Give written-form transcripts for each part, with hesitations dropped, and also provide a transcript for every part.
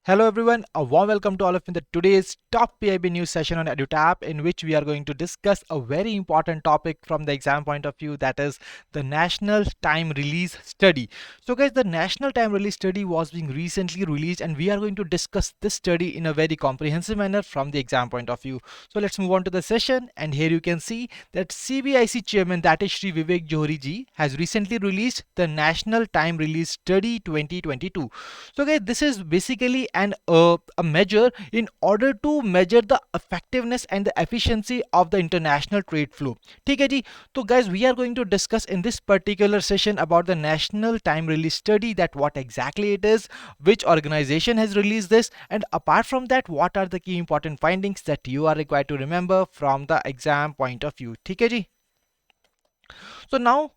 Hello everyone, a warm welcome to all of you in today's top PIB news session on EduTap, in which we are going to discuss a very important topic from the exam point of view, that is the National Time Release Study. So guys, the National Time Release Study was being recently released and we are going to discuss this study in a very comprehensive manner from the exam point of view. So let's move on to the session, and here you can see that CBIC chairman, that is Shri Vivek Johri ji, has recently released the National Time Release Study 2022. So guys, this is basically a measure in order to measure the effectiveness and the efficiency of the international trade flow. ठीक है जी. तो guys, we are going to discuss in this particular session about the National Time Release Study, that what exactly it is, which organization has released this, and apart from that, what are the key important findings that you are required to remember from the exam point of view. ठीक है जी. So now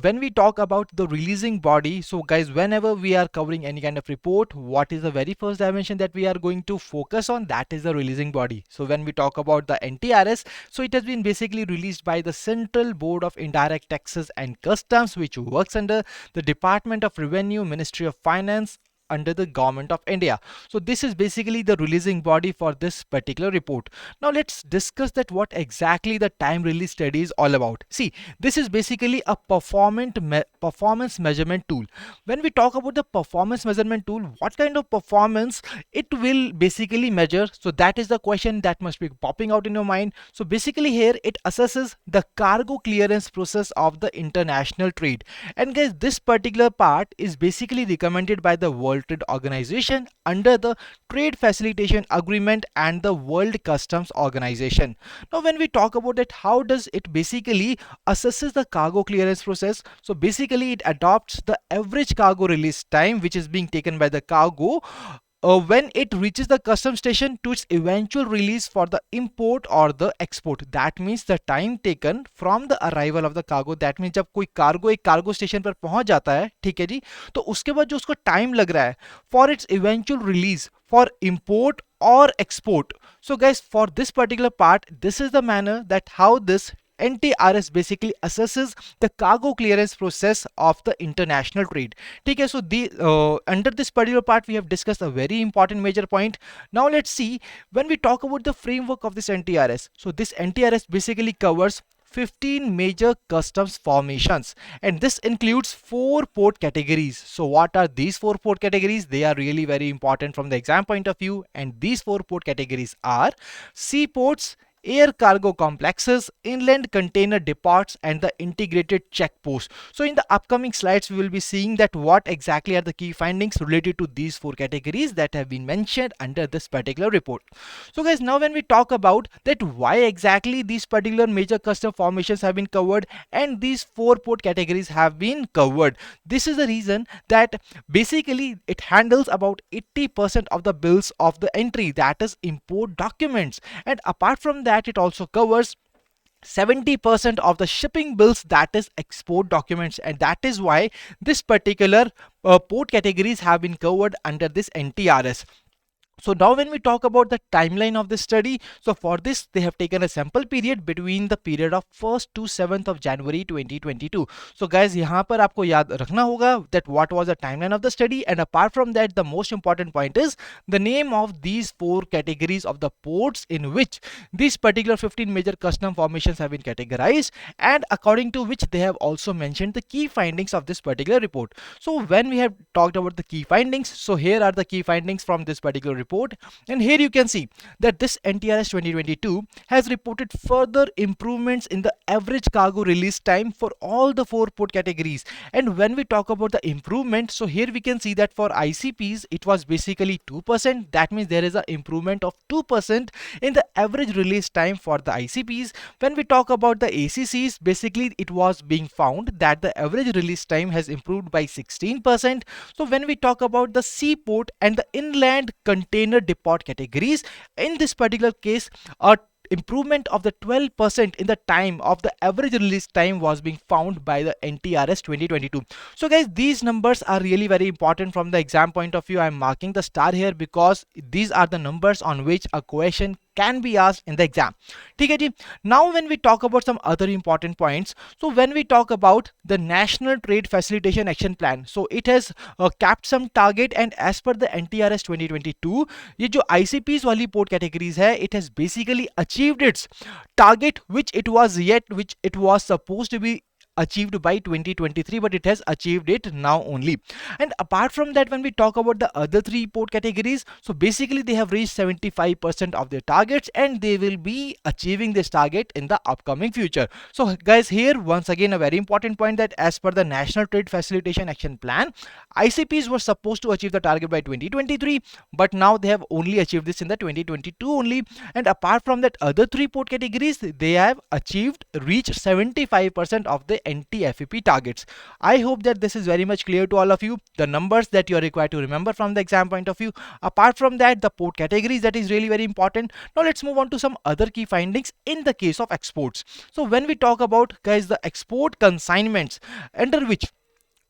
when we talk about the releasing body, so guys, whenever we are covering any kind of report, what is the very first dimension that we are going to focus on? That is the releasing body. So when we talk about the NTRS, so it has been basically released by the Central Board of Indirect Taxes and Customs, which works under the Department of Revenue, Ministry of Finance, under the Government of India. So this is basically the releasing body for this particular report. Now let's discuss that what exactly the time release study is all about. See, this is basically a performance measurement tool. When we talk about the performance measurement tool, what kind of performance it will basically measure? So that is the question that must be popping out in your mind. So basically here it assesses the cargo clearance process of the international trade. And guys, this particular part is basically recommended by the World Trade Organization under the Trade Facilitation Agreement and the World Customs Organization. Now when we talk about it, how does it basically assesses the cargo clearance process? So basically it adopts the average cargo release time which is being taken by the cargo when it reaches the custom station to its eventual release for the import or the export. That means the time taken from the arrival of the cargo. That means जब कोई cargo एक cargo station पर पहुंच जाता है, ठीक है जी, तो उसके बाद जो उसको टाइम लग रहा है for its eventual release for import or export. So guys, for this particular part, this is the manner that how this NTRS basically assesses the cargo clearance process of the international trade. Okay, so under this particular part we have discussed a very important major point. Now let's see, when we talk about the framework of this NTRS, so this NTRS basically covers 15 major customs formations, and this includes 4 port categories. So what are these 4 port categories? They are really very important from the exam point of view, and these 4 port categories are seaports, air cargo complexes, inland container depots, and the integrated checkpost. So in the upcoming slides we will be seeing that what exactly are the key findings related to these 4 categories that have been mentioned under this particular report. So guys, now when we talk about that why exactly these particular major custom formations have been covered and these 4 port categories have been covered, this is the reason that basically it handles about 80% of the bills of the entry, that is import documents, and apart from that it also covers 70% of the shipping bills, that is export documents, and that is why this particular port categories have been covered under this NTRS. So now when we talk about the timeline of this study, so for this they have taken a sample period between the period of 1st to 7th of January 2022. So guys, यहाँ पर आपको याद रखना होगा that what was the timeline of the study, and apart from that the most important point is the name of these 4 categories of the ports in which these particular 15 major custom formations have been categorized, and according to which they have also mentioned the key findings of this particular report. So when we have talked about the key findings, so here are the key findings from this particular report. And here you can see that this NTRS 2022 has reported further improvements in the average cargo release time for all the 4 port categories. And when we talk about the improvement, so here we can see that for ICPs it was basically 2%. That means there is an improvement of 2% in the average release time for the ICPs. When we talk about the ACCs, basically it was being found that the average release time has improved by 16%. So when we talk about the seaport and the inland container depot categories, in this particular case a improvement of the 12% in the time of the average release time was being found by the NTRS 2022. So guys, these numbers are really very important from the exam point of view. I am marking the star here because these are the numbers on which a question can be asked in the exam. ठीक है जी. Now when we talk about some other important points, so when we talk about the National Trade Facilitation Action Plan, so it has capped some target, and as per the NTRS 2022, ये जो ICPs वाली port categories है, it has basically achieved its target which it was supposed to be achieved by 2023, but it has achieved it now only. And apart from that, when we talk about the other three port categories, so basically they have reached 75% of their targets, and they will be achieving this target in the upcoming future. So guys, here once again a very important point, that as per the National Trade Facilitation Action Plan, ICPs were supposed to achieve the target by 2023, but now they have only achieved this in the 2022 only. And apart from that, other three port categories, they have reached 75% of the NTFEP targets. I hope that this is very much clear to all of you, the numbers that you are required to remember from the exam point of view. Apart from that, the port categories, that is really very important. Now let's move on to some other key findings in the case of exports. So when we talk about, guys, the export consignments, under which,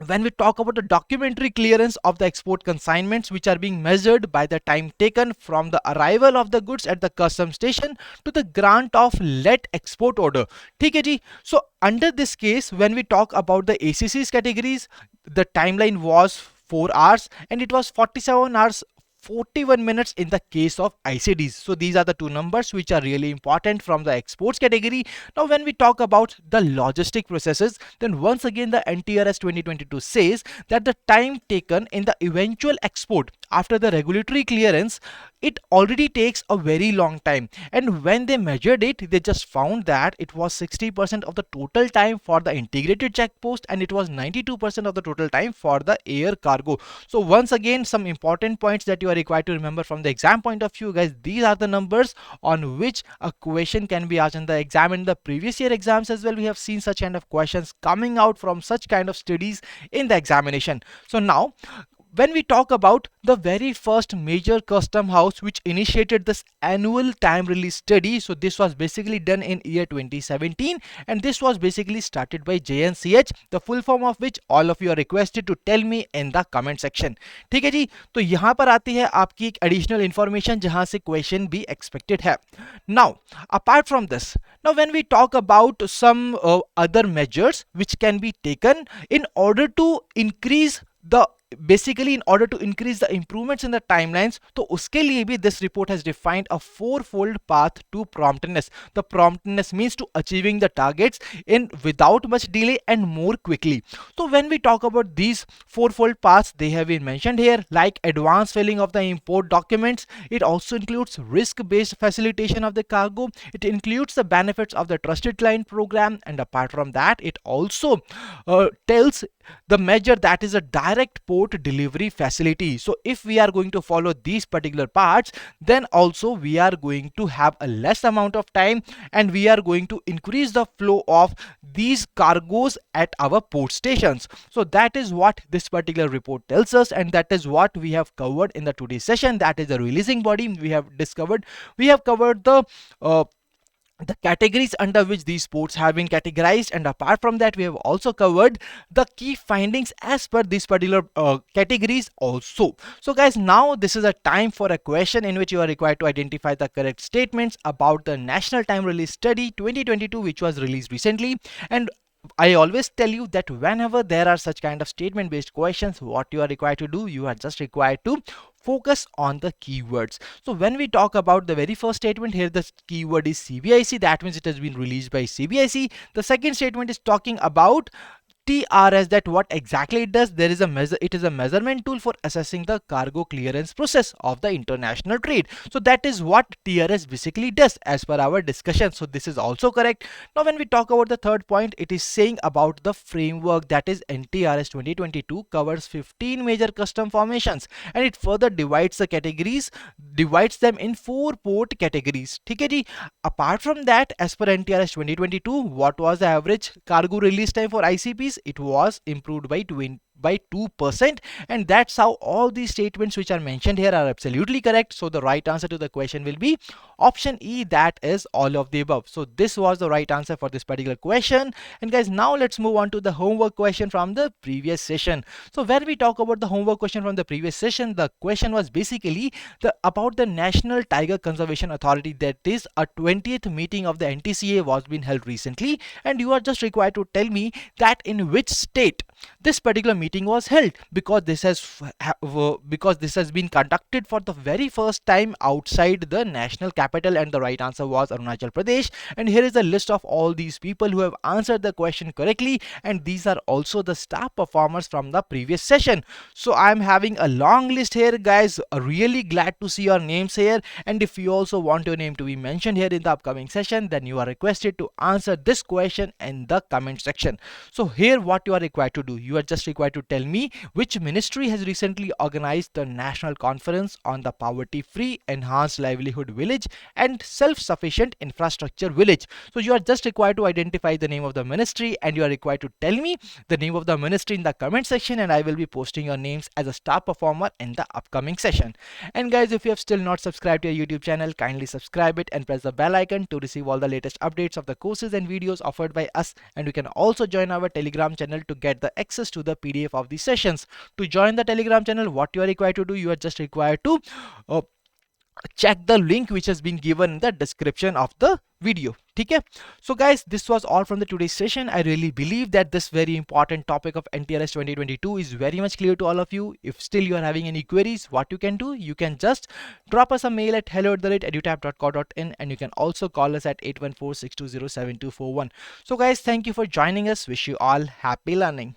when we talk about the documentary clearance of the export consignments, which are being measured by the time taken from the arrival of the goods at the custom station to the grant of let export order. ठीक है जी. So under this case, when we talk about the ACC's categories, the timeline was 4 hours, and it was 47 hours 41 minutes in the case of ICDs. So these are the two numbers which are really important from the exports category. Now when we talk about the logistic processes, then once again the NTRS 2022 says that the time taken in the eventual export after the regulatory clearance, it already takes a very long time, and when they measured it, they just found that it was 60% of the total time for the integrated check post, and it was 92% of the total time for the air cargo. So once again, some important points that you are required to remember from the exam point of view, guys. These are the numbers on which a question can be asked in the exam. In the previous year exams as well, we have seen such kind of questions coming out from such kind of studies in the examination. So now, when we talk about the very first major custom house which initiated this annual time release study, so this was basically done in year 2017, and this was basically started by JNCH, the full form of which all of you are requested to tell me in the comment section. ठीक है जी. तो यहाँ पर आती है आपकी एक additional information जहाँ से question भी expected है. Now apart from this, now when we talk about some other measures which can be taken in order to increase the improvements in the timelines, तो उसके लिए भी this report has defined a fourfold path to promptness. The promptness means to achieving the targets in without much delay and more quickly. So when we talk about these fourfold paths, they have been mentioned here, like advanced filling of the import documents. It also includes risk-based facilitation of the cargo. It includes the benefits of the trusted client program, and apart from that, it also tells the measure that is a direct port delivery facility. So if we are going to follow these particular parts, then also we are going to have a less amount of time, and we are going to increase the flow of these cargoes at our port stations. So that is what this particular report tells us, and that is what we have covered in the today's session. That is the releasing body. We have covered the categories under which these ports have been categorized, and apart from that, we have also covered the key findings as per these particular categories also. So guys, now this is a time for a question in which you are required to identify the correct statements about the National Time Release Study 2022, which was released recently. And I always tell you that whenever there are such kind of statement based questions, what you are required to do, you are just required to focus on the keywords. So when we talk about the very first statement here, the keyword is CBIC. That means it has been released by CBIC. The second statement is talking about TRS, that what exactly it does. It is a measurement tool for assessing the cargo clearance process of the international trade. So that is what TRS basically does as per our discussion. So this is also correct. Now when we talk about the third point, it is saying about the framework, that is NTRS 2022 covers 15 major custom formations, and it further divides them in 4 port categories. ठीक है जी. Apart from that, as per NTRS 2022, what was the average cargo release time for ICPs? It was improved by by 2%, and that's how all these statements which are mentioned here are absolutely correct. So the right answer to the question will be option E, that is all of the above. So this was the right answer for this particular question. And guys, now let's move on to the homework question from the previous session. So when we talk about the homework question from the previous session, the question was basically about the National Tiger Conservation Authority. That is a 20th meeting of the NTCA was been held recently, and you are just required to tell me that in which state this particular meeting was held, because this has been conducted for the very first time outside the national capital, and the right answer was Arunachal Pradesh. And here is a list of all these people who have answered the question correctly, and these are also the star performers from the previous session. So I'm having a long list here, guys. Really glad to see your names here, and if you also want your name to be mentioned here in the upcoming session, then you are requested to answer this question in the comment section. So here what you are required to do, you are just required to tell me which ministry has recently organized the national conference on the poverty free, enhanced livelihood village and self-sufficient infrastructure village. So you are just required to identify the name of the ministry, and you are required to tell me the name of the ministry in the comment section, and I will be posting your names as a star performer in the upcoming session. And guys, if you have still not subscribed to our YouTube channel, kindly subscribe it and press the bell icon to receive all the latest updates of the courses and videos offered by us. And you can also join our Telegram channel to get the access to the PDF of the sessions. To join the Telegram channel, what you are required to do, you are just required to check the link which has been given in the description of the video. Okay, so guys, this was all from the today's session. I really believe that this very important topic of NTRS 2022 is very much clear to all of you. If still you are having any queries, what you can do, you can just drop us a mail at hello@edutap.co.in, and you can also call us at 814-620-7241. So guys, thank you for joining us. Wish you all happy learning.